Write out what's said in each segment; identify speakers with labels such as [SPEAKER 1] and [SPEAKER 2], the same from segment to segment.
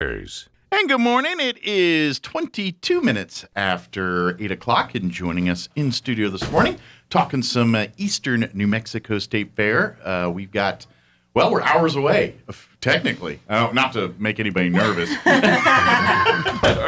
[SPEAKER 1] And good morning. It is 22 minutes after 8 o'clock, and joining us in studio this morning, talking some Eastern New Mexico State Fair. We've got, well, we're hours away, technically. Not to make anybody nervous. or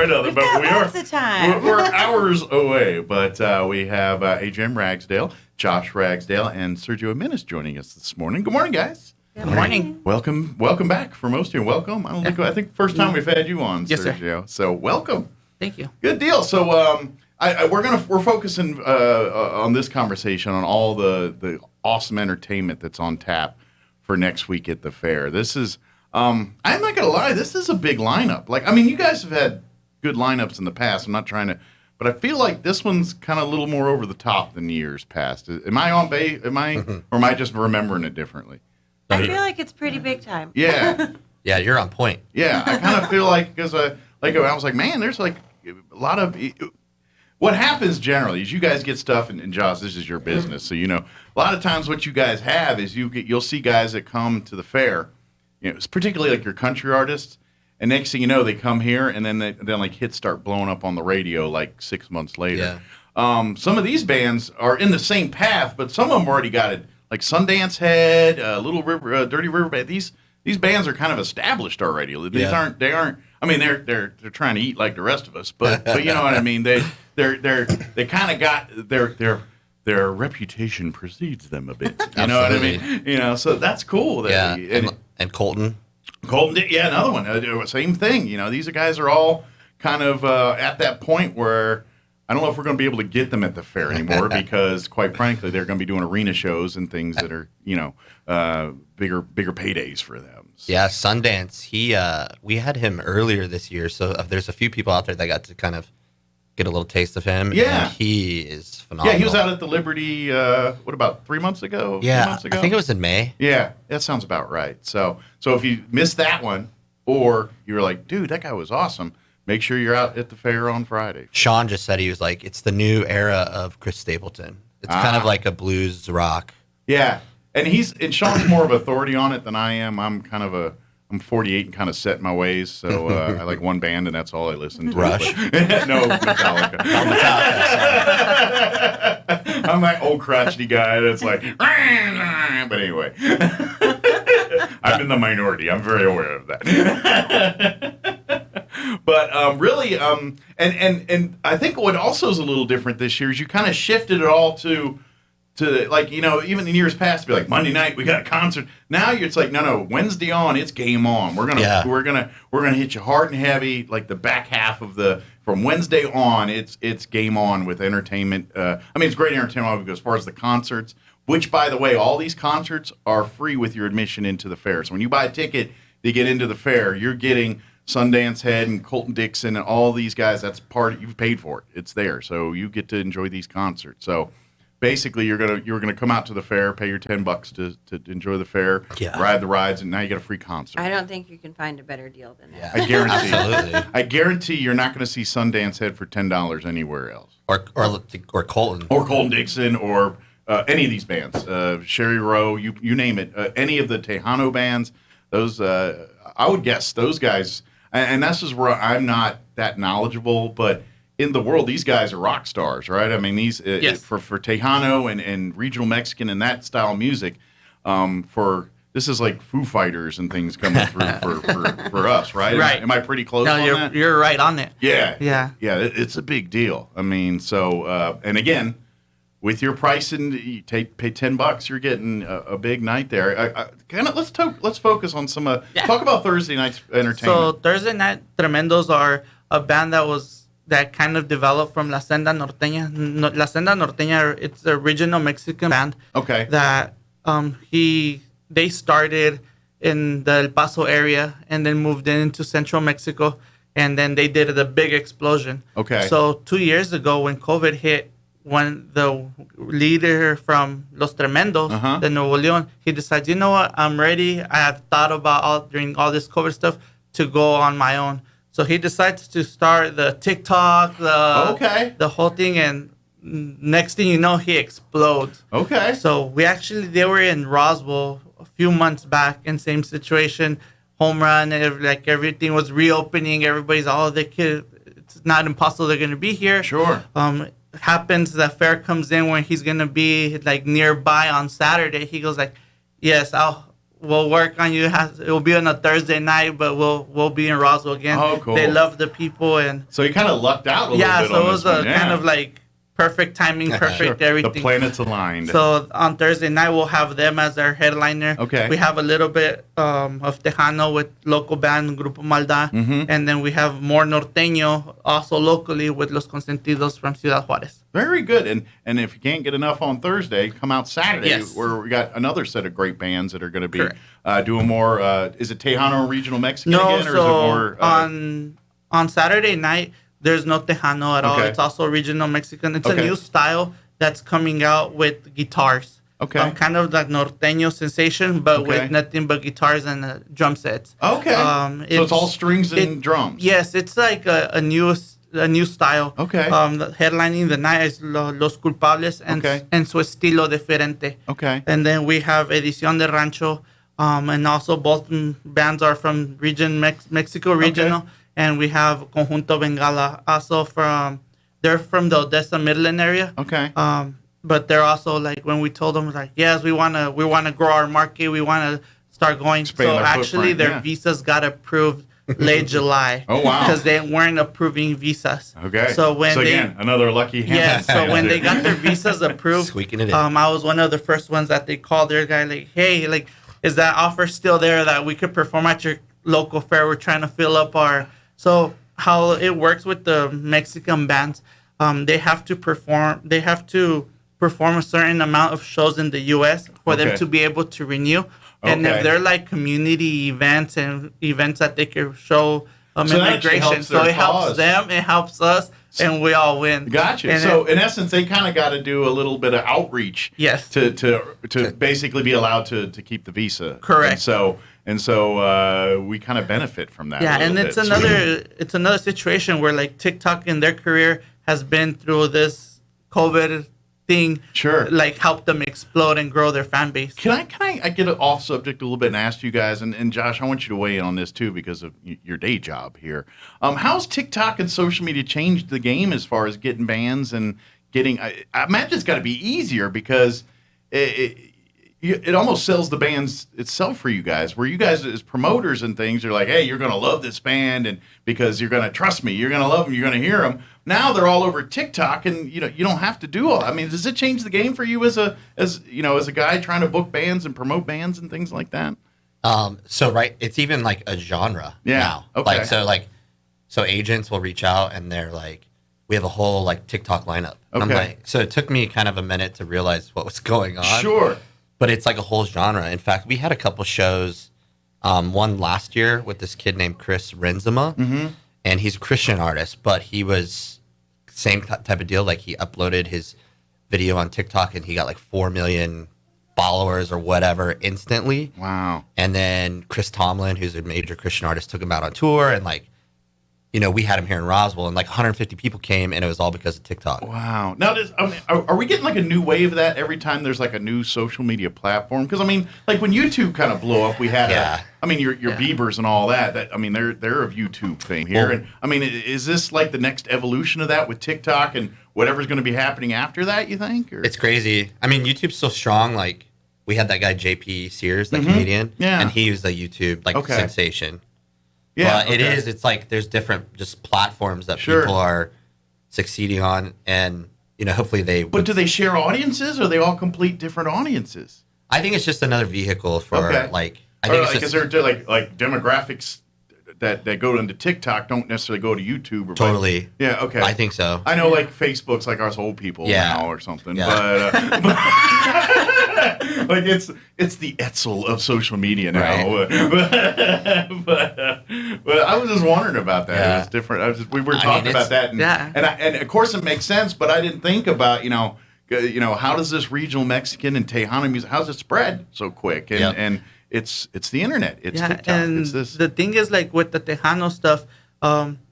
[SPEAKER 1] nothing, but we are.
[SPEAKER 2] Lots of time.
[SPEAKER 1] We're hours away, but we have Adriann Ragsdale, Josh Ragsdale, and Sergio Jimenez joining us this morning. Good morning, guys.
[SPEAKER 2] Good morning.
[SPEAKER 1] Welcome back for most of you. Welcome. I think first time we've had you on,
[SPEAKER 3] Yes,
[SPEAKER 1] Sergio. So welcome.
[SPEAKER 3] Thank you.
[SPEAKER 1] Good deal. So we're focusing on this conversation on all the awesome entertainment that's on tap for next week at the fair. This is I'm not gonna lie, this is a big lineup. You guys have had good lineups in the past. I'm not trying to, but I feel like this one's kind of a little more over the top than years past. Am I on base? Or am I just remembering it differently?
[SPEAKER 2] I feel like it's pretty big time.
[SPEAKER 1] Yeah.
[SPEAKER 4] Yeah, you're on point.
[SPEAKER 1] Yeah, I kind of feel like, because I was like, man, there's like a lot of, what happens generally is you guys get stuff, and Josh, this is your business, so a lot of times what you guys have is you'll see guys that come to the fair, it's particularly like your country artists, and next thing you know, they come here, and then like hits start blowing up on the radio like 6 months later. Yeah. Some of these bands are in the same path, but some of them already got it. Like Sundance Head, Little River, Dirty River Band. These bands are kind of established already. These aren't. I mean, they're trying to eat like the rest of us, but you know what I mean. They kind of got their reputation precedes them a bit. You know what I mean? So that's cool.
[SPEAKER 4] And Colton.
[SPEAKER 1] Colton, yeah, another one. Same thing. These guys are all kind of at that point where. I don't know if we're going to be able to get them at the fair anymore because, quite frankly, they're going to be doing arena shows and things that are, bigger paydays for them. So.
[SPEAKER 4] Yeah, Sundance. We had him earlier this year, so there's a few people out there that got to kind of get a little taste of him.
[SPEAKER 1] Yeah,
[SPEAKER 4] and he is phenomenal.
[SPEAKER 1] Yeah, he was out at the Liberty. What about 3 months ago?
[SPEAKER 4] Yeah,
[SPEAKER 1] 2 months ago?
[SPEAKER 4] I think it was in May.
[SPEAKER 1] Yeah, that sounds about right. So if you missed that one, or you were like, dude, that guy was awesome. Make sure you're out at the fair on Friday.
[SPEAKER 4] Sean just said he was like, it's the new era of Chris Stapleton. It's kind of like a blues rock.
[SPEAKER 1] Yeah, and Sean's more of authority on it than I am. I'm 48 and kind of set in my ways, so I like one band and that's all I listen to.
[SPEAKER 4] Rush?
[SPEAKER 1] No, Metallica. I'm that old crotchety guy that's like, but anyway, I'm in the minority. I'm very aware of that. But really, and I think what also is a little different this year is you kind of shifted it all to like, even in years past, to be like Monday night we got a concert. Now it's like no, Wednesday on, it's game on. We're gonna hit you hard and heavy, like the back half from Wednesday on. It's game on with entertainment. It's great entertainment as far as the concerts, which by the way, all these concerts are free with your admission into the fair. So when you buy a ticket to get into the fair, you're getting Sundance Head and Colton Dixon and all these guys. That's you've paid for it. It's there, so you get to enjoy these concerts. So basically, you're gonna come out to the fair, pay your $10 to enjoy the fair, ride the rides, and now you get a free concert.
[SPEAKER 2] I don't think you can find a better deal than that.
[SPEAKER 1] I guarantee.
[SPEAKER 4] Absolutely.
[SPEAKER 1] I guarantee you're not going to see Sundance Head for $10 anywhere else.
[SPEAKER 4] Or Colton.
[SPEAKER 1] Or Colton Dixon or any of these bands, Sherry Rowe, you name it. Any of the Tejano bands. Those I would guess those guys. And this is where I'm not that knowledgeable, but in the world, these guys are rock stars, right? I mean, these for Tejano and regional Mexican and that style of music, this is like Foo Fighters and things coming through for us, right?
[SPEAKER 3] Right.
[SPEAKER 1] Am I pretty close
[SPEAKER 3] No,
[SPEAKER 1] on that?
[SPEAKER 3] you're right on it.
[SPEAKER 1] Yeah. It's a big deal. And again, with your price and you pay $10, you're getting a big night there. Let's focus on some. Talk about Thursday night's entertainment.
[SPEAKER 3] So Thursday night, Tremendos are a band that kind of developed from La Senda Norteña. La Senda Norteña, it's a regional Mexican band.
[SPEAKER 1] Okay.
[SPEAKER 3] That they started in the El Paso area and then moved into central Mexico, and then they did a big explosion.
[SPEAKER 1] Okay.
[SPEAKER 3] So 2 years ago when COVID hit, when the leader from Los Tremendos, the Nuevo León, he decided, you know what, I'm ready. I have thought about during all this COVID stuff to go on my own. So he decides to start the TikTok, the whole thing, and next thing you know, he explodes.
[SPEAKER 1] Okay.
[SPEAKER 3] So they were in Roswell a few months back in same situation. home run. And like everything was reopening. Everybody's it's not impossible they're going to be here.
[SPEAKER 1] Sure.
[SPEAKER 3] Happens that fair comes in when he's going to be like nearby on Saturday. He goes like, yes, we'll work on you. It will be on a Thursday night, but we'll be in Roswell again.
[SPEAKER 1] Oh, cool.
[SPEAKER 3] They love the people. And
[SPEAKER 1] So you kind of lucked out a little bit.
[SPEAKER 3] yeah, so
[SPEAKER 1] on
[SPEAKER 3] it was
[SPEAKER 1] this one.
[SPEAKER 3] kind of like perfect timing, perfect everything.
[SPEAKER 1] The planets aligned.
[SPEAKER 3] So on Thursday night, we'll have them as our headliner.
[SPEAKER 1] Okay.
[SPEAKER 3] We have a little bit of Tejano with local band Grupo Maldad.
[SPEAKER 1] Mm-hmm.
[SPEAKER 3] And then we have more Norteño also locally with Los Consentidos from Ciudad Juárez.
[SPEAKER 1] Very good. And if you can't get enough on Thursday, come out Saturday
[SPEAKER 3] Yes.
[SPEAKER 1] where we got another set of great bands that are going to be
[SPEAKER 3] Correct.
[SPEAKER 1] doing more. Is it Tejano Regional Mexican
[SPEAKER 3] No,
[SPEAKER 1] again? Or
[SPEAKER 3] so
[SPEAKER 1] is it more,
[SPEAKER 3] on Saturday night, there's no Tejano at all.
[SPEAKER 1] Okay.
[SPEAKER 3] It's also regional Mexican. It's a
[SPEAKER 1] Okay.
[SPEAKER 3] new style that's coming out with guitars.
[SPEAKER 1] Okay.
[SPEAKER 3] Kind of like Norteño sensation, but
[SPEAKER 1] Okay.
[SPEAKER 3] with nothing but guitars and drum sets.
[SPEAKER 1] Okay. So it's all strings and drums.
[SPEAKER 3] Yes, it's like a new style.
[SPEAKER 1] Okay.
[SPEAKER 3] Headlining the night is Los Culpables and Su Estilo Diferente.
[SPEAKER 1] Okay.
[SPEAKER 3] And then we have Edición de Rancho, and also both bands are from Mexico Regional. And we have Conjunto Bengala, also they're from the Odessa Midland area.
[SPEAKER 1] Okay.
[SPEAKER 3] But they're also like, when we told them like, yes, we wanna grow our market, we wanna start going.
[SPEAKER 1] Expand
[SPEAKER 3] so
[SPEAKER 1] our
[SPEAKER 3] actually,
[SPEAKER 1] footprint,
[SPEAKER 3] their
[SPEAKER 1] yeah.
[SPEAKER 3] visas got approved late July.
[SPEAKER 1] Oh, wow.
[SPEAKER 3] Because they weren't approving visas.
[SPEAKER 1] Okay.
[SPEAKER 3] So when
[SPEAKER 1] again, another lucky hand.
[SPEAKER 3] yeah, so when they got their visas approved,
[SPEAKER 4] Squeaking it in.
[SPEAKER 3] I was one of the first ones that they called their guy like, hey, like, is that offer still there that we could perform at your local fair? We're trying to fill up so how it works with the Mexican bands, they have to perform a certain amount of shows in the U.S. for them to be able to renew. And if they're like community events and events that they can show immigration, so it helps them, it helps us, and we all win.
[SPEAKER 1] Gotcha.
[SPEAKER 3] And
[SPEAKER 1] so in essence, they kind of got to do a little bit of outreach.
[SPEAKER 3] Yes.
[SPEAKER 1] To basically be allowed to keep the visa.
[SPEAKER 3] Correct.
[SPEAKER 1] And so we kind of benefit from that.
[SPEAKER 3] Yeah, and it's another situation where like TikTok in their career has been through this COVID thing.
[SPEAKER 1] Sure.
[SPEAKER 3] Like help them explode and grow their fan base.
[SPEAKER 1] Can I get off subject a little bit and ask you guys, and Josh, I want you to weigh in on this too because of your day job here. How's TikTok and social media changed the game as far as getting bands and getting? I imagine it's got to be easier because it almost sells the bands itself for you guys, where you guys as promoters and things are like, hey, you're going to love this band, and because you're going to trust me, you're going to love them, you're going to hear them. Now they're all over TikTok, and you don't have to do all. I mean, does it change the game for you as a guy trying to book bands and promote bands and things like that?
[SPEAKER 4] It's even like a genre now.
[SPEAKER 1] Okay.
[SPEAKER 4] So agents will reach out and they're like, we have a whole like TikTok lineup. And
[SPEAKER 1] Okay.
[SPEAKER 4] I'm like, so it took me kind of a minute to realize what was going on.
[SPEAKER 1] Sure.
[SPEAKER 4] But it's like a whole genre. In fact, we had a couple shows, one last year with this kid named Chris Renzema, and he's a Christian artist, but he was same type of deal. Like he uploaded his video on TikTok and he got like 4 million followers or whatever instantly.
[SPEAKER 1] Wow.
[SPEAKER 4] And then Chris Tomlin, who's a major Christian artist, took him out on tour, and like, we had him here in Roswell, and like 150 people came, and it was all because of TikTok.
[SPEAKER 1] Wow. Now, are we getting like a new wave of that every time there's like a new social media platform? Because I mean, like when YouTube kind of blew up, we had your Biebers and all that. They're of YouTube fame here.
[SPEAKER 4] Well,
[SPEAKER 1] and I mean, is this like the next evolution of that with TikTok and whatever's going to be happening after that? You think? Or?
[SPEAKER 4] It's crazy. I mean, YouTube's so strong. Like we had that guy JP Sears, the comedian, and he was a YouTube sensation.
[SPEAKER 1] Yeah,
[SPEAKER 4] it is. It's like there's different just platforms that people are succeeding on, and hopefully they.
[SPEAKER 1] But do they share audiences, or are they all complete different audiences?
[SPEAKER 4] I think it's just another vehicle for like. I
[SPEAKER 1] or
[SPEAKER 4] think
[SPEAKER 1] like,
[SPEAKER 4] it's
[SPEAKER 1] is there like demographics that go into TikTok don't necessarily go to YouTube? Or
[SPEAKER 4] totally.
[SPEAKER 1] Yeah. Okay.
[SPEAKER 4] I think so.
[SPEAKER 1] I know, like Facebook's like us old people now or something, but like it's the Etzel of social media now.
[SPEAKER 4] Right.
[SPEAKER 1] But I was just wondering about that.
[SPEAKER 4] Yeah.
[SPEAKER 1] It was different. We were talking about that, and of course it makes sense. But I didn't think about how does this regional Mexican and Tejano music, how's it spread so quick? And it's the internet. It's TikTok.
[SPEAKER 3] And
[SPEAKER 1] it's this.
[SPEAKER 3] The thing is, like with the Tejano stuff,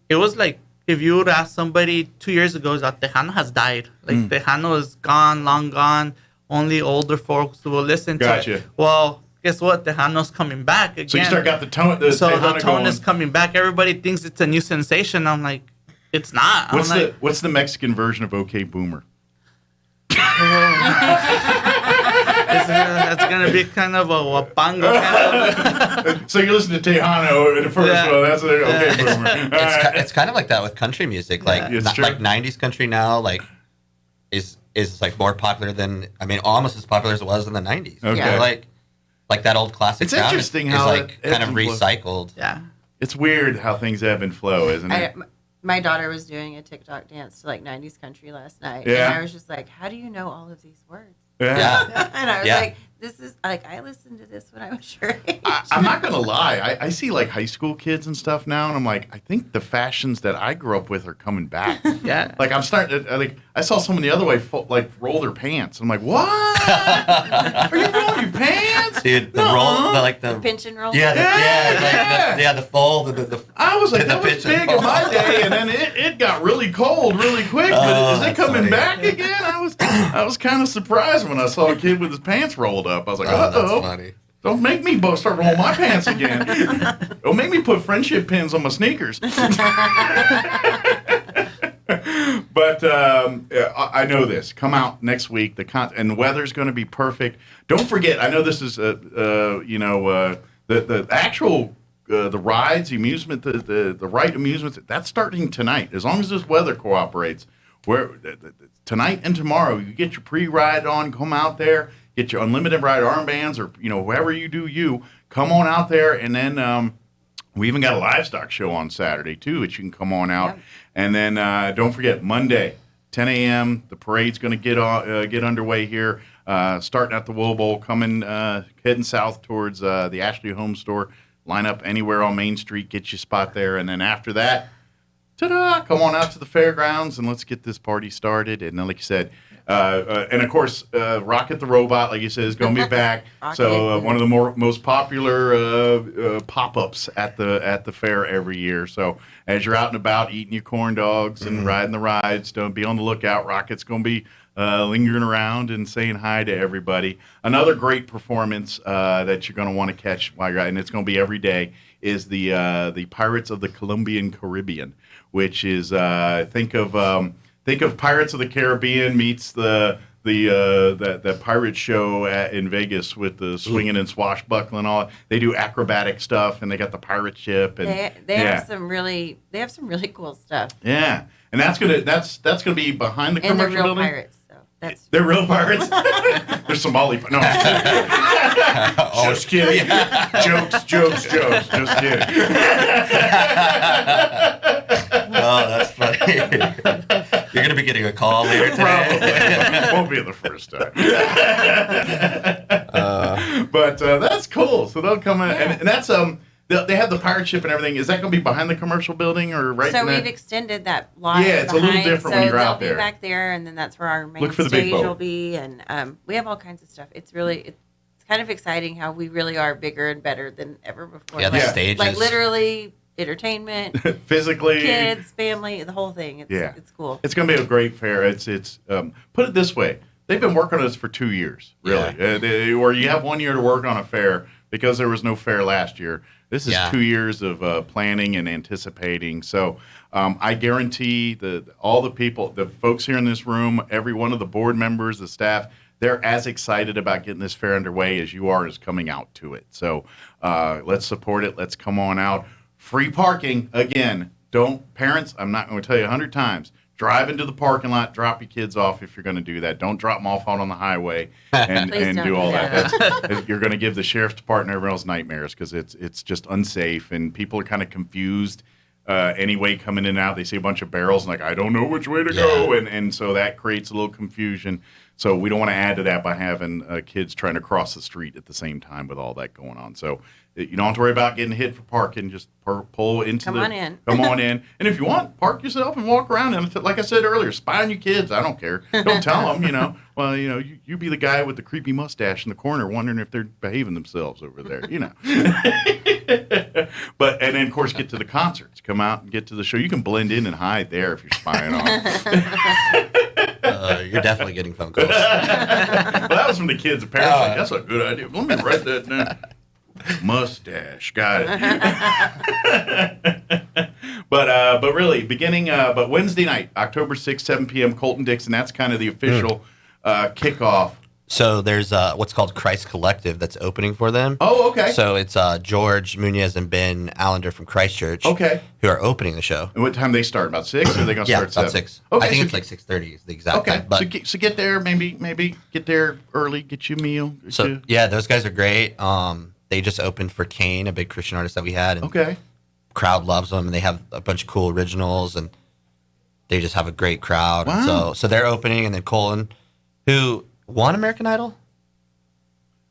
[SPEAKER 3] it was like if you would ask somebody 2 years ago, that Tejano has died. Like Tejano is gone, long gone. Only older folks will listen to it. Well, guess what? Tejano's coming back again.
[SPEAKER 1] So you start got the tone. The
[SPEAKER 3] so the
[SPEAKER 1] Tejano
[SPEAKER 3] tone
[SPEAKER 1] going.
[SPEAKER 3] is coming back. Everybody thinks it's a new sensation. I'm like, it's not.
[SPEAKER 1] What's the Mexican version of OK Boomer?
[SPEAKER 3] That's gonna be kind of a wapango kind of.
[SPEAKER 1] So you listen to Tejano in the first one. That's an OK Boomer.
[SPEAKER 4] It's kind of like that with country music. Like
[SPEAKER 1] It's true.
[SPEAKER 4] like 90s country now, like is like more popular than, I mean, almost as popular as it was in the 90s.
[SPEAKER 1] Okay.
[SPEAKER 4] You know, like that old classic
[SPEAKER 1] It's
[SPEAKER 4] sound
[SPEAKER 1] interesting
[SPEAKER 4] is
[SPEAKER 1] how
[SPEAKER 4] like
[SPEAKER 1] it
[SPEAKER 4] kind of
[SPEAKER 1] ebbs and flows.
[SPEAKER 4] recycled.
[SPEAKER 3] Yeah.
[SPEAKER 1] It's weird how things ebb and flow, isn't it?
[SPEAKER 2] My daughter was doing a TikTok dance to like 90s country last night.
[SPEAKER 1] Yeah.
[SPEAKER 2] And I was just like, how do you know all of these words?
[SPEAKER 4] Yeah.
[SPEAKER 2] And I was
[SPEAKER 4] Yeah.
[SPEAKER 2] like, this is like, I listened to this when I was your age.
[SPEAKER 1] I'm not gonna lie. I see like high school kids and stuff now, and I'm like, I think the fashions that I grew up with are coming back.
[SPEAKER 3] Yeah.
[SPEAKER 1] Like I'm starting to I saw someone the other way like roll their pants. I'm like, what? Are you rolling your pants?
[SPEAKER 4] Dude, the roll, the
[SPEAKER 2] Pinch and roll.
[SPEAKER 4] yeah,
[SPEAKER 1] Yeah.
[SPEAKER 4] the fold, the
[SPEAKER 1] I was like,
[SPEAKER 4] the
[SPEAKER 1] that was
[SPEAKER 4] pitch and
[SPEAKER 1] big in
[SPEAKER 4] roll.
[SPEAKER 1] my day, and then it got really cold really quick. But
[SPEAKER 4] Oh,
[SPEAKER 1] is it
[SPEAKER 4] that's
[SPEAKER 1] coming
[SPEAKER 4] funny.
[SPEAKER 1] back again? I was kind of surprised when I saw a kid with his pants rolled up. I was like,
[SPEAKER 4] Oh, that's
[SPEAKER 1] uh-oh.
[SPEAKER 4] funny.
[SPEAKER 1] Don't make me start rolling my pants again. Don't make me put friendship pins on my sneakers. But I know this. Come out next week. And the weather's going to be perfect. Don't forget. I know this is the actual the rides, the amusement, the right amusements. That's starting tonight. As long as this weather cooperates. Tonight and tomorrow, you get your pre-ride on. Come out there. Get your unlimited ride armbands, or whoever you do, come on out there, and then we even got a livestock show on Saturday too, which you can come on out. Yep. And then don't forget Monday, 10 a.m. The parade's going to get underway here, starting at the Wool Bowl, heading south towards the Ashley Home Store. Line up anywhere on Main Street, get you a spot there, and then after that, ta-da! Come on out to the fairgrounds and let's get this party started. And then, like you said. And of course, Rocket the Robot, like you said, is going to be back. So one of the most popular pop-ups at the fair every year. So as you're out and about eating your corn dogs and riding the rides, don't be on the lookout. Rocket's going to be lingering around and saying hi to everybody. Another great performance that you're going to want to catch while you're out, and it's going to be every day, is the Pirates of the Colombian Caribbean, which is think of Pirates of the Caribbean meets the pirate show in Vegas with the swinging and swashbuckling and all. They do acrobatic stuff, and they got the pirate ship. And
[SPEAKER 2] they have some really cool stuff.
[SPEAKER 1] Yeah, and that's gonna be behind the commercial
[SPEAKER 2] and they're real
[SPEAKER 1] building.
[SPEAKER 2] Pirates, so
[SPEAKER 1] they're real pirates. They're Somali. No, I'm just kidding. Just kidding. Jokes. Just kidding.
[SPEAKER 4] Oh, that's funny. You're going to be getting a call later today.
[SPEAKER 1] Probably. Won't be the first time. But that's cool. So they'll come in, and that's they have the pirate ship and everything. Is that going to be behind the commercial building or right?
[SPEAKER 2] So we've extended that line.
[SPEAKER 1] Yeah, it's a little different when you're out there.
[SPEAKER 2] So they'll be back there, and then that's where our main
[SPEAKER 1] Look for the big
[SPEAKER 2] stage
[SPEAKER 1] boat.
[SPEAKER 2] will be, and we have all kinds of stuff. It's kind of exciting how we really are bigger and better than ever before.
[SPEAKER 4] Yeah, the stages.
[SPEAKER 2] Like literally entertainment,
[SPEAKER 1] physically,
[SPEAKER 2] kids, family, the whole thing. It's cool.
[SPEAKER 1] It's going to be a great fair. It's put it this way. They've been working on this for 2 years, really. Yeah. Or you have 1 year to work on a fair because there was no fair last year. This is 2 years of planning and anticipating. So I guarantee all the people, the folks here in this room, every one of the board members, the staff, they're as excited about getting this fair underway as you are as coming out to it. So let's support it. Let's come on out. Free parking, again, parents, I'm not going to tell you 100 times, drive into the parking lot, drop your kids off if you're going to do that. Don't drop them off out on the highway and do all that. You're going to give the sheriff's department and everyone else nightmares because it's just unsafe and people are kind of confused anyway coming in and out. They see a bunch of barrels and I don't know which way to go. And so that creates a little confusion. So we don't want to add to that by having kids trying to cross the street at the same time with all that going on. So you don't have to worry about getting hit for parking. Just pull into
[SPEAKER 2] Come on in.
[SPEAKER 1] Come on in. And if you want, park yourself and walk around. And like I said earlier, spy on your kids. I don't care. Don't tell them, Well, you be the guy with the creepy mustache in the corner wondering if they're behaving themselves over there, But, and then, of course, get to the concerts. Come out and get to the show. You can blend in and hide there if you're spying on them.
[SPEAKER 4] So you're definitely getting phone calls.
[SPEAKER 1] Well, that was from the kids. Apparently, that's a good idea. Let me write that down. Mustache, got it. But really, but Wednesday night, October 6th, 7 p.m., Colton Dixon. That's kind of the official kickoff.
[SPEAKER 4] So there's what's called Christ Collective that's opening for them.
[SPEAKER 1] Oh, okay.
[SPEAKER 4] So it's George Munez and Ben Allender from Christchurch.
[SPEAKER 1] Okay.
[SPEAKER 4] Who are opening the show.
[SPEAKER 1] And what time they start? About 6? Or are they going to start
[SPEAKER 4] about
[SPEAKER 1] 7?
[SPEAKER 4] 6.
[SPEAKER 1] Okay,
[SPEAKER 4] I think
[SPEAKER 1] so
[SPEAKER 4] it's like 6:30 is the exact time.
[SPEAKER 1] Okay.
[SPEAKER 4] But
[SPEAKER 1] So get there, maybe get there early, get you a meal.
[SPEAKER 4] yeah, those guys are great. They just opened for Kane, a big Christian artist that we had. And
[SPEAKER 1] Okay.
[SPEAKER 4] crowd loves them, and they have a bunch of cool originals, and they just have a great crowd.
[SPEAKER 1] Wow.
[SPEAKER 4] And so they're opening, and then Colton, who won American Idol.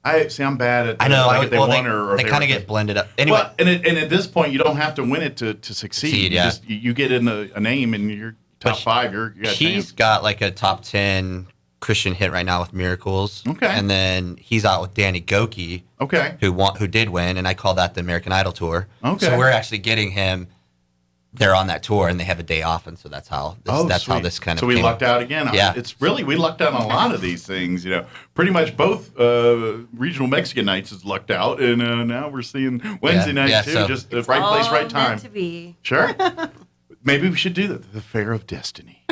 [SPEAKER 1] I'm bad at.
[SPEAKER 4] I know.
[SPEAKER 1] Like if they won or
[SPEAKER 4] they
[SPEAKER 1] if
[SPEAKER 4] kind of get blended up. Anyway,
[SPEAKER 1] Well, and at this point, you don't have to win it to succeed.
[SPEAKER 4] Yeah.
[SPEAKER 1] You get in a name and you're top 5. You got a
[SPEAKER 4] he's
[SPEAKER 1] chance.
[SPEAKER 4] got like a top 10 Christian hit right now with Miracles.
[SPEAKER 1] Okay.
[SPEAKER 4] And then he's out with Danny Goki,
[SPEAKER 1] Okay.
[SPEAKER 4] who did win, and I call that the American Idol tour.
[SPEAKER 1] Okay.
[SPEAKER 4] So we're actually getting him. They're on that tour, and they have a day off, and so that's how how
[SPEAKER 1] Sweet.
[SPEAKER 4] this kind of.
[SPEAKER 1] So we
[SPEAKER 4] came.
[SPEAKER 1] lucked out again.
[SPEAKER 4] Yeah.
[SPEAKER 1] We lucked out on a lot of these things. Pretty much both regional Mexican nights is lucked out, and now we're seeing Wednesday night too.
[SPEAKER 4] so-
[SPEAKER 1] Just the right place, right time.
[SPEAKER 2] Meant to be.
[SPEAKER 1] Sure. Maybe we should do the Fair of Destiny.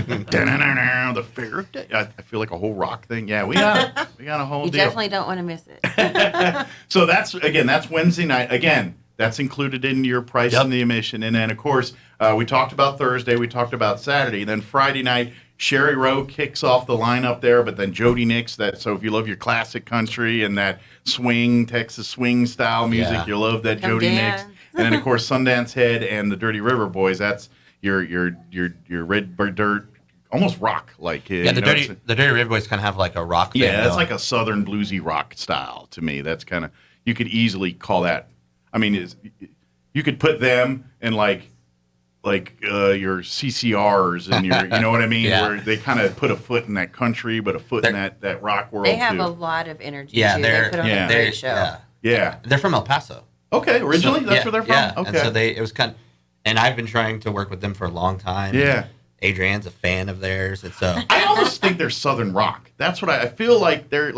[SPEAKER 1] The Fair of Destiny. I feel like a whole rock thing. Yeah, we got a whole
[SPEAKER 2] You
[SPEAKER 1] deal.
[SPEAKER 2] definitely don't want to miss it.
[SPEAKER 1] So that's Wednesday night. Again, that's included in your price and the admission. And then, of course, we talked about Thursday. We talked about Saturday. Then Friday night, Sherry Rowe kicks off the lineup there. But then Jody Nix. So if you love your classic country and that swing, Texas swing style music, you love that
[SPEAKER 2] Come
[SPEAKER 1] Jody
[SPEAKER 2] dance.
[SPEAKER 1] Nix. And then, of course, Sundance Head and the Dirty River Boys. That's your red bird dirt, almost rock like.
[SPEAKER 4] Yeah, the Dirty River Boys kind of have like a rock.
[SPEAKER 1] Yeah,
[SPEAKER 4] thing,
[SPEAKER 1] that's
[SPEAKER 4] though.
[SPEAKER 1] like a southern bluesy rock style to me. That's kind of, you could easily call that. I mean, you could put them in like your CCRs and your, you know what I mean,
[SPEAKER 4] Yeah.
[SPEAKER 1] where they kind of put a foot in that country, but a foot in that rock world.
[SPEAKER 2] They have
[SPEAKER 1] too.
[SPEAKER 2] a lot of energy.
[SPEAKER 4] Yeah,
[SPEAKER 2] too.
[SPEAKER 4] they're
[SPEAKER 2] They put on
[SPEAKER 1] yeah.
[SPEAKER 2] a great show.
[SPEAKER 1] Yeah.
[SPEAKER 4] They're from El Paso.
[SPEAKER 1] Okay, originally that's where they're from.
[SPEAKER 4] Yeah,
[SPEAKER 1] Okay.
[SPEAKER 4] and so it was kind of, and I've been trying to work with them for a long time.
[SPEAKER 1] Yeah.
[SPEAKER 4] Adriann's a fan of theirs, and so
[SPEAKER 1] I almost think they're southern rock. That's what I feel like. They're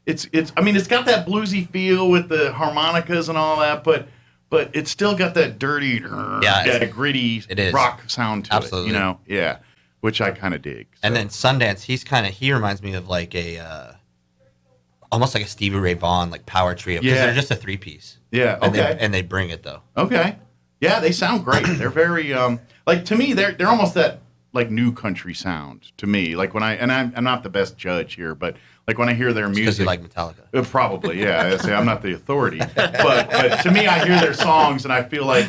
[SPEAKER 1] it's. I mean, it's got that bluesy feel with the harmonicas and all that, but it's still got that dirty, gritty rock sound to
[SPEAKER 4] Absolutely.
[SPEAKER 1] it. Yeah, which I kind of dig. So.
[SPEAKER 4] And then Sundance, he reminds me of like a almost like a Stevie Ray Vaughan like power trio because they're just a 3-piece.
[SPEAKER 1] Yeah. Okay.
[SPEAKER 4] And they bring it though.
[SPEAKER 1] Okay. Yeah, they sound great. They're very like to me they're almost that like new country sound to me. Like when I'm not the best judge here, but like when I hear their music,
[SPEAKER 4] Because you like Metallica.
[SPEAKER 1] Probably, yeah. I say I'm not the authority, but to me, I hear their songs and I feel like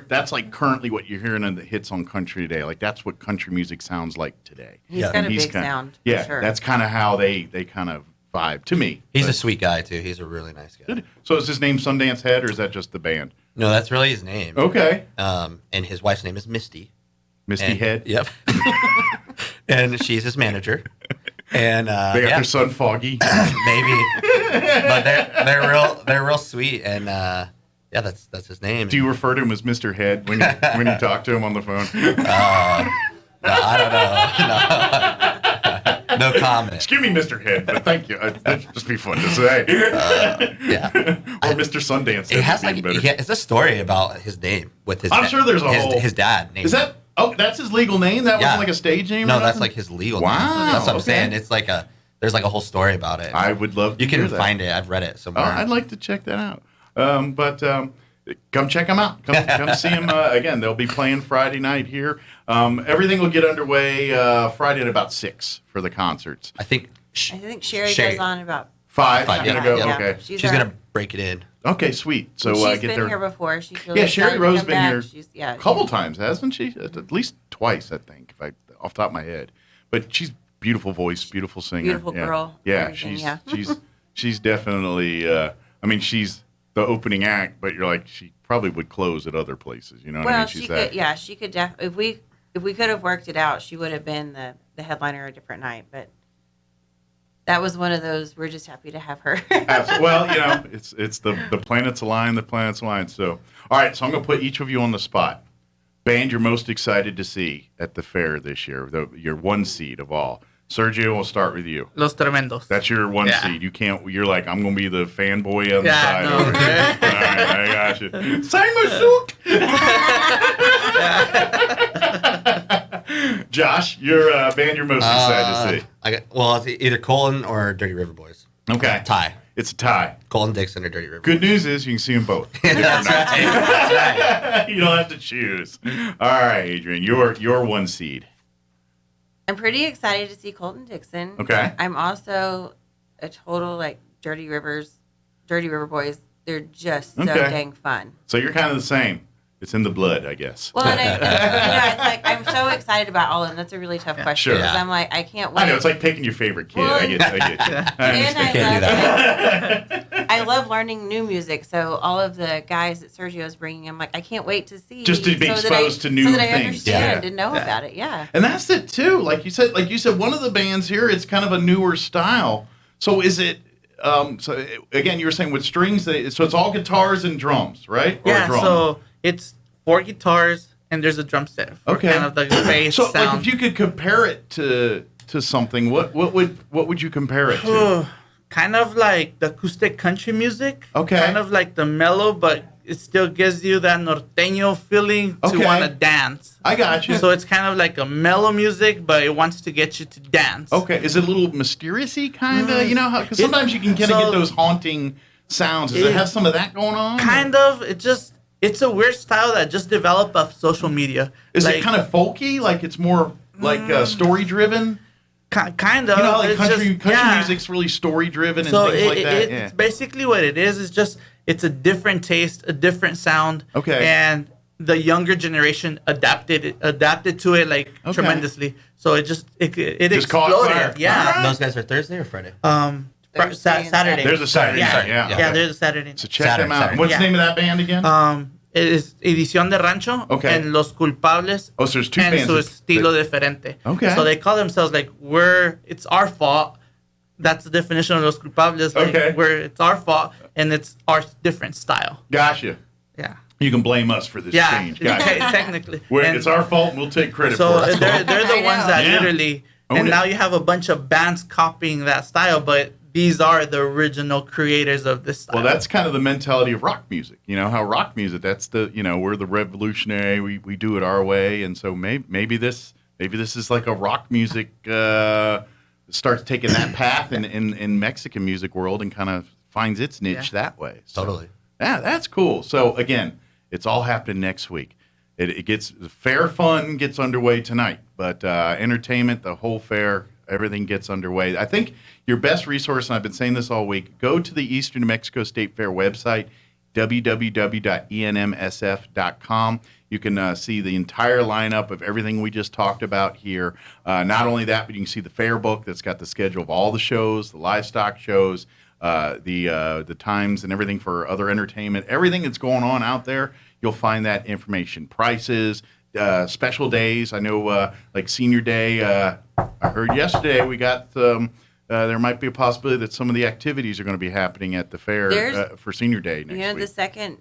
[SPEAKER 1] that's like currently what you're hearing in the hits on country today. Like that's what country music sounds like today.
[SPEAKER 2] He's got a big sound.
[SPEAKER 1] Yeah,
[SPEAKER 2] for sure.
[SPEAKER 1] that's kind of how they kind of vibe to me.
[SPEAKER 4] He's a sweet guy too. He's a really nice guy.
[SPEAKER 1] So is his name Sundance Head or is that just the band?
[SPEAKER 4] No, that's really his name.
[SPEAKER 1] Okay.
[SPEAKER 4] And his wife's name is Misty.
[SPEAKER 1] Misty Head.
[SPEAKER 4] Yep. And she's his manager. And
[SPEAKER 1] They got their son Foggy.
[SPEAKER 4] maybe, but they're real sweet, and that's his name.
[SPEAKER 1] Do you refer to him as Mr. Head when you talk to him on the phone?
[SPEAKER 4] No, I don't know. No comment.
[SPEAKER 1] Excuse me, Mr. Head, but thank you. That'd just be fun to say.
[SPEAKER 4] Yeah.
[SPEAKER 1] Or Mr. Sundance Head.
[SPEAKER 4] It has
[SPEAKER 1] would be
[SPEAKER 4] like
[SPEAKER 1] better.
[SPEAKER 4] it's a story about his name with his.
[SPEAKER 1] I'm sure there's a whole.
[SPEAKER 4] his dad. Named
[SPEAKER 1] Is that? Oh, that's his legal name. That
[SPEAKER 4] Yeah.
[SPEAKER 1] wasn't like a stage name.
[SPEAKER 4] No,
[SPEAKER 1] or
[SPEAKER 4] that's
[SPEAKER 1] nothing?
[SPEAKER 4] like his legal
[SPEAKER 1] Wow,
[SPEAKER 4] name. That's what I'm
[SPEAKER 1] okay.
[SPEAKER 4] saying. It's like there's like a whole story about it.
[SPEAKER 1] I would love.
[SPEAKER 4] You
[SPEAKER 1] to hear
[SPEAKER 4] can
[SPEAKER 1] that.
[SPEAKER 4] find it. I've read it
[SPEAKER 1] Oh,
[SPEAKER 4] somewhere.
[SPEAKER 1] I'd like to check that out. But come check them out. Come see them again. They'll be playing Friday night here. Everything will get underway Friday at about 6 for the concerts.
[SPEAKER 4] I think
[SPEAKER 2] I think Sherry
[SPEAKER 4] Sherry.
[SPEAKER 2] goes on about
[SPEAKER 1] 5.
[SPEAKER 4] Five,
[SPEAKER 1] She's gonna
[SPEAKER 4] yeah.
[SPEAKER 1] go.
[SPEAKER 2] Yeah.
[SPEAKER 1] Okay.
[SPEAKER 2] She's
[SPEAKER 4] she's gonna break it in.
[SPEAKER 1] Okay. Sweet. So
[SPEAKER 2] she's
[SPEAKER 1] get
[SPEAKER 2] been
[SPEAKER 1] there.
[SPEAKER 2] here before. She's really
[SPEAKER 1] Yeah, Sherry
[SPEAKER 2] excited to
[SPEAKER 1] Rowe's
[SPEAKER 2] come
[SPEAKER 1] been
[SPEAKER 2] back.
[SPEAKER 1] here
[SPEAKER 2] She's,
[SPEAKER 1] a couple times, hasn't she? At least twice, I think, if I off the top of my head. But she's beautiful voice, beautiful singer,
[SPEAKER 2] Beautiful
[SPEAKER 1] yeah.
[SPEAKER 2] girl,
[SPEAKER 1] Yeah,
[SPEAKER 2] everything,
[SPEAKER 1] she's definitely. I mean, she's the opening act, but you're like she probably would close at other places. You know what I
[SPEAKER 2] Well,
[SPEAKER 1] mean?
[SPEAKER 2] she
[SPEAKER 1] She's
[SPEAKER 2] could. Yeah, she could. If we could have worked it out, she would have been the headliner a different night. But that was one of those. We're just happy to have her.
[SPEAKER 1] Well, it's the planets align. The planets align. So, all right. So I'm gonna put each of you on the spot. Band you're most excited to see at the fair this year, your one seed of all. Sergio, we'll start with you.
[SPEAKER 3] Los Tremendos.
[SPEAKER 1] That's your one seed. You can't. You're like, I'm gonna be the fanboy on the side.
[SPEAKER 3] No,
[SPEAKER 1] over here. All right, I got you. Sign my suit. Josh, your band you're most excited to see.
[SPEAKER 4] It's either Colton or Dirty River Boys.
[SPEAKER 1] Okay,
[SPEAKER 4] Tie.
[SPEAKER 1] It's a tie.
[SPEAKER 4] Colton Dixon or Dirty River.
[SPEAKER 1] Good news is you can see them both.
[SPEAKER 4] That's right.
[SPEAKER 1] You don't have to choose. All right, Adrian, your one seed.
[SPEAKER 2] I'm pretty excited to see Colton Dixon.
[SPEAKER 1] Okay.
[SPEAKER 2] I'm also a total Dirty River Boys. They're just so dang fun.
[SPEAKER 1] So you're kind of the same. It's in the blood, I guess.
[SPEAKER 2] Well, and it's like I'm so excited about all of them. That's a really tough question
[SPEAKER 1] Sure.
[SPEAKER 2] because I'm like I can't wait.
[SPEAKER 1] I know it's like picking your favorite kid.
[SPEAKER 2] Well,
[SPEAKER 1] I get you.
[SPEAKER 2] I love learning new music. So all of the guys that Sergio is bringing, I'm like I can't wait to see.
[SPEAKER 1] Just to be exposed to new
[SPEAKER 2] so that I
[SPEAKER 1] things.
[SPEAKER 2] understand and know about it. Yeah.
[SPEAKER 1] And that's it too. Like you said, one of the bands here, it's kind of a newer style. So is it? So again, you were saying with strings, so it's all guitars and drums, right? Or
[SPEAKER 3] Yeah.
[SPEAKER 1] drum?
[SPEAKER 3] So it's 4 guitars and there's a drum set. For
[SPEAKER 1] Okay.
[SPEAKER 3] Kind of the bass
[SPEAKER 1] So
[SPEAKER 3] sound.
[SPEAKER 1] like if you could compare it to something, what would you compare it to?
[SPEAKER 3] Kind of like the acoustic country music.
[SPEAKER 1] Okay.
[SPEAKER 3] Kind of like the mellow, but it still gives you that norteño feeling to
[SPEAKER 1] Okay.
[SPEAKER 3] want to dance.
[SPEAKER 1] I got you.
[SPEAKER 3] So it's kind of like a mellow music, but it wants to get you to dance.
[SPEAKER 1] Okay, is it a little mysterious-y kind of? You know how? Because sometimes you can kind of get those haunting sounds. Does it have some of that going on?
[SPEAKER 3] Kind of. It's a weird style that just developed off social media.
[SPEAKER 1] Is it kind of folky? Like it's more like story-driven?
[SPEAKER 3] Kind of.
[SPEAKER 1] You know how like
[SPEAKER 3] It's
[SPEAKER 1] country
[SPEAKER 3] just-
[SPEAKER 1] music's really story-driven and
[SPEAKER 3] So
[SPEAKER 1] things like that?
[SPEAKER 3] it's basically what it is. It's just it's a different taste, a different sound.
[SPEAKER 1] Okay.
[SPEAKER 3] And the younger generation adapted to it tremendously. So it just
[SPEAKER 1] caught fire.
[SPEAKER 3] exploded. Yeah.
[SPEAKER 4] Those guys are Thursday or Friday?
[SPEAKER 2] Thursday and
[SPEAKER 3] Saturday.
[SPEAKER 1] There's a Saturday
[SPEAKER 3] Yeah.
[SPEAKER 1] night, yeah.
[SPEAKER 3] Yeah, there's a Saturday.
[SPEAKER 1] So check them out.
[SPEAKER 4] Saturday.
[SPEAKER 1] What's the
[SPEAKER 3] Yeah.
[SPEAKER 1] name of that band again?
[SPEAKER 3] It is Edición de Rancho
[SPEAKER 1] Okay.
[SPEAKER 3] and Los Culpables
[SPEAKER 1] Oh, so there's two
[SPEAKER 3] and
[SPEAKER 1] bands
[SPEAKER 3] Su
[SPEAKER 1] that-
[SPEAKER 3] Estilo Diferente.
[SPEAKER 1] Okay.
[SPEAKER 3] So they call themselves it's our fault. That's the definition of Los Culpables.
[SPEAKER 1] Okay.
[SPEAKER 3] Where it's our fault and it's our different style.
[SPEAKER 1] Gotcha.
[SPEAKER 3] Yeah.
[SPEAKER 1] You can blame us for this
[SPEAKER 3] Yeah,
[SPEAKER 1] change. Gotcha.
[SPEAKER 3] technically. And
[SPEAKER 1] It's our fault and we'll take credit
[SPEAKER 3] so
[SPEAKER 1] for it.
[SPEAKER 3] they're the
[SPEAKER 2] I
[SPEAKER 3] ones
[SPEAKER 2] know.
[SPEAKER 3] that
[SPEAKER 1] Yeah.
[SPEAKER 3] literally,
[SPEAKER 1] Own
[SPEAKER 3] and
[SPEAKER 1] it.
[SPEAKER 3] now you have a bunch of bands copying that style, but these are the original creators of this style.
[SPEAKER 1] Well, that's kind of the mentality of rock music. You know how rock music, that's we're the revolutionary, we do it our way. And so maybe this is like a rock music starts taking that path in Mexican music world and kind of finds its niche that way. So,
[SPEAKER 4] Totally.
[SPEAKER 1] Yeah, that's cool. So again, it's all happening next week. It gets the fair fun gets underway tonight, but entertainment, the whole fair, everything gets underway. I think your best resource, and I've been saying this all week, go to the Eastern New Mexico State Fair website, www.enmsf.com. You can see the entire lineup of everything we just talked about here. Not only that, but you can see the fair book that's got the schedule of all the shows, the livestock shows, the times and everything for other entertainment, everything that's going on out there. You'll find that information, prices, special days. I know like Senior Day, I heard yesterday we got there might be a possibility that some of the activities are going to be happening at the fair for Senior Day next week.
[SPEAKER 2] The second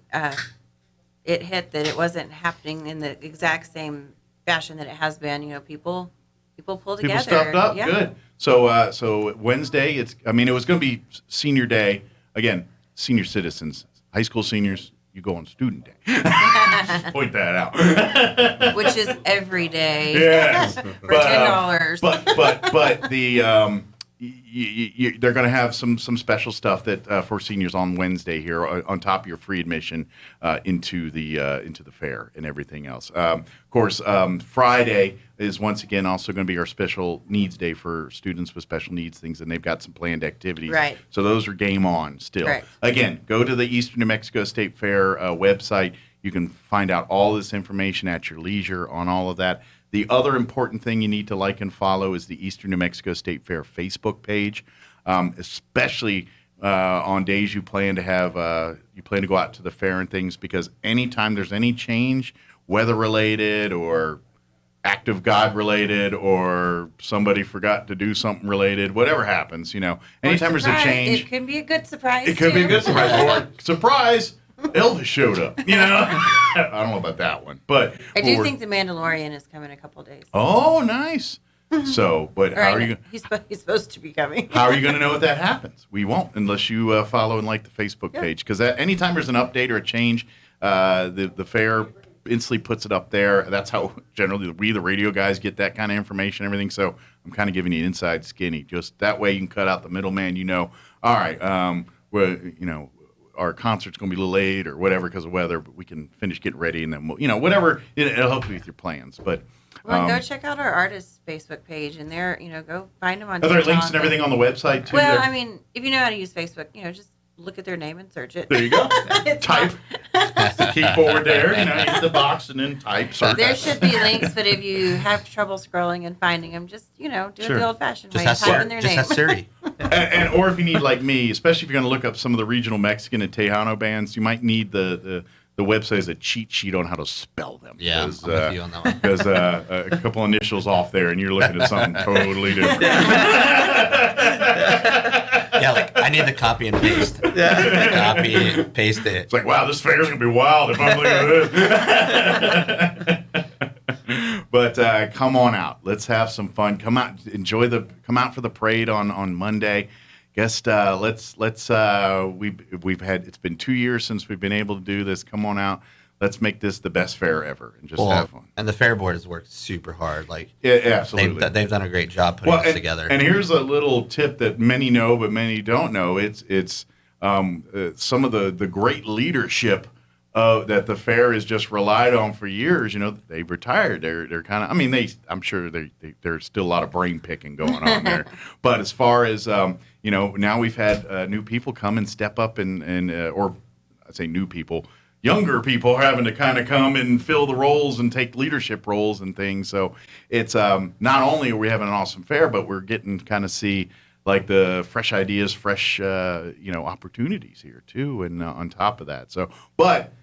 [SPEAKER 2] it hit that it wasn't happening in the exact same fashion that it has been, people pulled together.
[SPEAKER 1] People stepped up.
[SPEAKER 2] Yeah.
[SPEAKER 1] Good. So Wednesday, it was going to be Senior Day again. Senior citizens, high school seniors, you go on Student Day. Just point that out.
[SPEAKER 2] Which is every day.
[SPEAKER 1] Yes,
[SPEAKER 2] For $10.
[SPEAKER 1] But the they're going to have some special stuff that for seniors on Wednesday here on top of your free admission into the fair and everything else. Of course, Friday is once again also going to be our special needs day for students with special needs things, and they've got some planned activities.
[SPEAKER 2] Right.
[SPEAKER 1] So those are game on still.
[SPEAKER 2] Correct.
[SPEAKER 1] Again, go to the Eastern New Mexico State Fair website. You can find out all this information at your leisure on all of that. The other important thing you need to like and follow is the Eastern New Mexico State Fair Facebook page, especially on days you plan to go out to the fair and things, because anytime there's any change, weather related or act of God related, or somebody forgot to do something related, whatever happens, anytime there's a change,
[SPEAKER 2] It can be a good surprise.
[SPEAKER 1] it could be a good surprise. Or surprise, Elvis showed up. You know, I don't know about that one, but
[SPEAKER 2] I do think the Mandalorian is coming in a couple days.
[SPEAKER 1] Oh, nice. So, but
[SPEAKER 2] Or
[SPEAKER 1] how
[SPEAKER 2] I
[SPEAKER 1] are
[SPEAKER 2] know,
[SPEAKER 1] you?
[SPEAKER 2] He's supposed to be coming.
[SPEAKER 1] How are you going to know if that happens? We won't unless you follow and like the Facebook page. Because anytime there's an update or a change, the fair instantly puts it up there. That's how generally we, the radio guys, get that kind of information and everything. So I'm kind of giving you inside skinny. Just that way you can cut out the middleman. You know, all right, our concert's going to be a little late or whatever because of weather, but we can finish getting ready and then, whatever. It'll help you with your plans. But
[SPEAKER 2] Well, go check out our artist's Facebook page, and there, go find them on.
[SPEAKER 1] Are there
[SPEAKER 2] TikTok
[SPEAKER 1] links and everything on the website too?
[SPEAKER 2] Well,
[SPEAKER 1] there?
[SPEAKER 2] I mean, if you know how to use Facebook, just look at their name and search it.
[SPEAKER 1] There you go.
[SPEAKER 2] It's
[SPEAKER 1] Type. The keyboard there. You hit the box and then type. Search.
[SPEAKER 2] There should be links, but if you have trouble scrolling and finding them, just do it the old-fashioned way. Type in their name.
[SPEAKER 4] Just Siri.
[SPEAKER 1] or if you need like me, especially if you're going to look up some of the regional Mexican and Tejano bands, you might need the website as a cheat sheet on how to spell them.
[SPEAKER 4] Yeah, I'm with you on that one.
[SPEAKER 1] Because a couple initials off there, and you're looking at something totally different.
[SPEAKER 4] Yeah, like I need the copy and paste. Yeah. Copy, paste it.
[SPEAKER 1] It's like, wow, this fair's gonna be wild if I'm looking at this. But come on out. Let's have some fun. Come out, come out for the parade on Monday. Guess we've had, it's been 2 years since we've been able to do this. Come on out. Let's make this the best fair ever and just have fun. And
[SPEAKER 4] the fair board has worked super hard. Like,
[SPEAKER 1] yeah, absolutely.
[SPEAKER 4] They've done a great job putting this together.
[SPEAKER 1] And here's a little tip that many know, but many don't know. It's some of the great leadership that the fair has just relied on for years. They've retired. They're kind of. I mean, I'm sure there's still a lot of brain picking going on there. But as far as now we've had new people come and step up or I say new people. Younger people having to kind of come and fill the roles and take leadership roles and things. So it's not only are we having an awesome fair, but we're getting to kind of see like the fresh ideas, fresh opportunities here too, and on top of that. So, but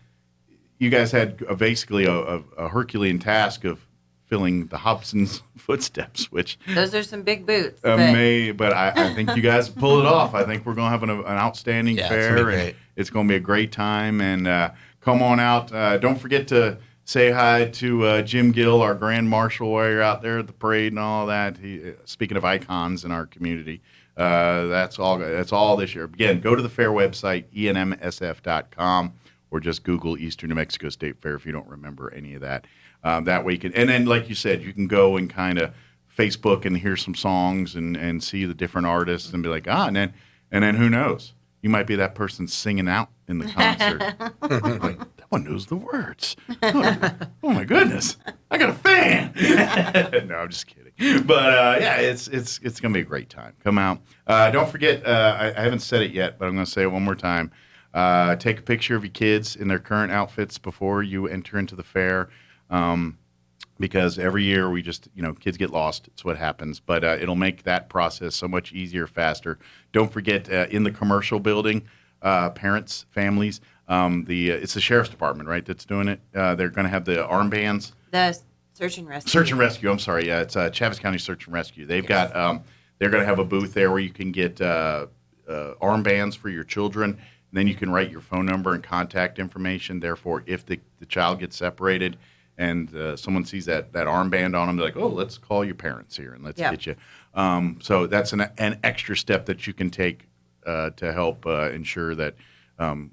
[SPEAKER 1] you guys had basically a Herculean task of filling the Hobson's footsteps, which
[SPEAKER 2] those are some big boots.
[SPEAKER 1] But I think you guys pulled it off. I think we're going to have an outstanding fair, and it's going to be a great time. And come on out. Don't forget to say hi to Jim Gill, our Grand Marshal, while you're out there at the parade and all that. Speaking of icons in our community, that's all this year. Again, go to the fair website, enmsf.com, or just Google Eastern New Mexico State Fair if you don't remember any of that. That way you can, and then like you said, you can go and kind of Facebook and hear some songs and see the different artists and be like, and then who knows? You might be that person singing out in the concert. Like, that one knows the words. Oh my goodness, I got a fan. No, I'm just kidding. But it's gonna be a great time. Come out. Don't forget. I haven't said it yet, but I'm gonna say it one more time. Take a picture of your kids in their current outfits before you enter into the fair. Because every year we just, kids get lost. It's what happens. But it'll make that process so much easier, faster. Don't forget, in the commercial building, parents, families, it's the sheriff's department, right, that's doing it. They're going to have the armbands.
[SPEAKER 2] The search and rescue.
[SPEAKER 1] Search and rescue. I'm sorry. Yeah, it's Chaves County Search and Rescue. They've got, they're going to have a booth there where you can get armbands for your children. And then you can write your phone number and contact information. Therefore, if the child gets separated, and someone sees that armband on them, they're like, oh, let's call your parents here and let's get you. So that's an extra step that you can take to help ensure that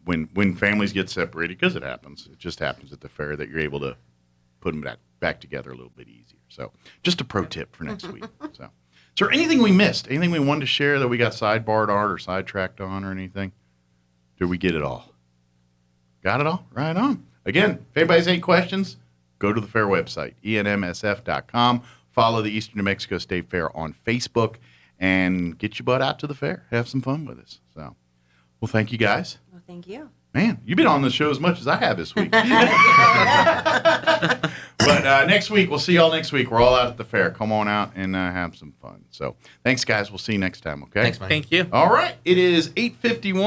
[SPEAKER 1] when families get separated, because it just happens at the fair, that you're able to put them back together a little bit easier. So just a pro tip for next week. So is there anything we missed? Anything we wanted to share that we got sidebarred on or sidetracked on or anything? Did we get it all? Got it all? Right on. Again, if anybody has any questions, go to the fair website, enmsf.com. Follow the Eastern New Mexico State Fair on Facebook and get your butt out to the fair. Have some fun with us. So, well, thank you guys.
[SPEAKER 2] Well, thank you.
[SPEAKER 1] Man, you've been on the show as much as I have this week. But next week, we'll see y'all next week. We're all out at the fair. Come on out and have some fun. So, thanks, guys. We'll see you next time, okay?
[SPEAKER 4] Thanks, Mike.
[SPEAKER 3] Thank you.
[SPEAKER 1] All right. It is 8:51.